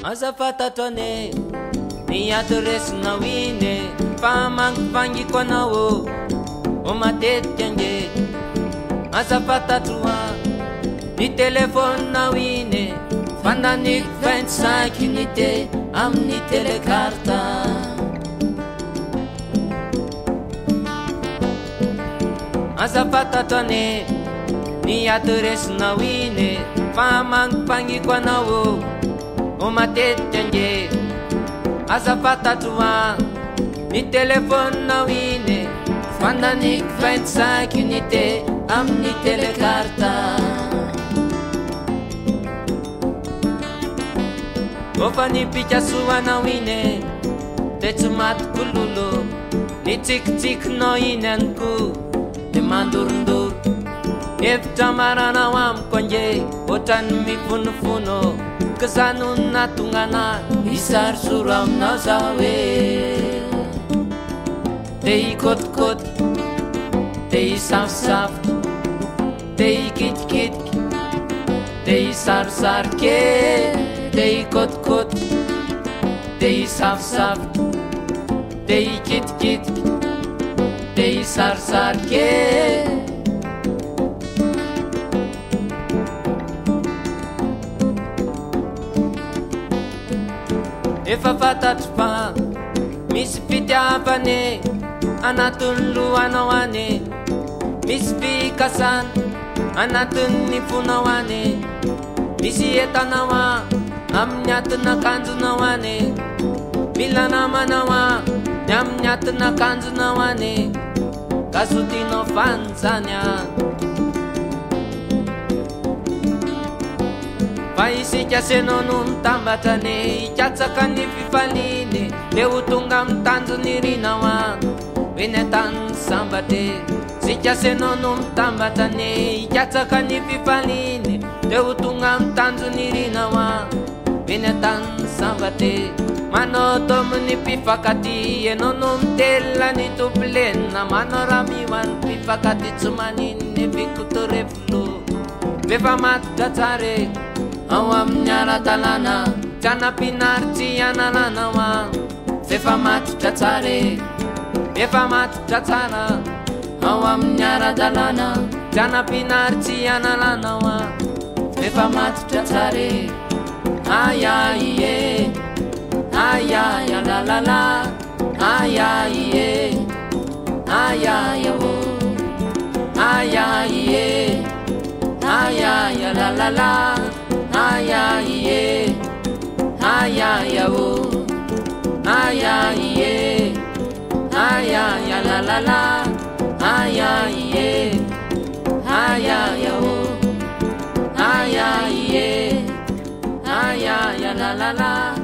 Azafatatone ni adoresina wine famangifangi kwanao omatetenge azafatatua ni telefone na wine fandanik 25 unité amni telekarta azafatatone ni adoresina wine famangifangi kwanao omatetenge azafatatua ni telefone na wine fandanik 25 unité amni telekarta ofani picha suwa na wine techumat kululu ni tik no inenku te mandurundur eftamarana wam konje otan mi funufuno kesanun natungana isar suram nazawe tei kot tei saf tei kit tei sar ke tei kot tei saf tei kit tei sar ke efa fatatpa misy fitiavane anatiny lohanao ane misy fikasana anatiny fonao ane misy etanao amin'ny atiny akanjonao ane mila namanao amin'ny atiny akanjonao ane kazotinao fanjany fa isika senao no mitambatra ne ikatsaka ny fifaliny le ho tonga amin'ny tanjony rinao eny an-tany sambate sika senao no mitambatra ne ikatsaka ny fifaliny le ho tonga amin'ny tanjony rinao eny an-tany sambate manao tomony mpifakaty enao no mitelona ny tompolenina manao raha mioany mpifakaty tsy maniny vikotorevolo vefa matitra tsare ao amin'ny ara-dalàna tsy anampinaritsy analana vefa matitra tsare vefa matitra tsara ao amin'ny ara-dalàna tsy anampinaritsy analana vefa matitra tsare ayaie ayaya lalala ayaie ayaya o ayaie ayaya lalala ayaie ayaya o ayaie ayaya lalala ayaie ayaya o ayaie ayaya lalala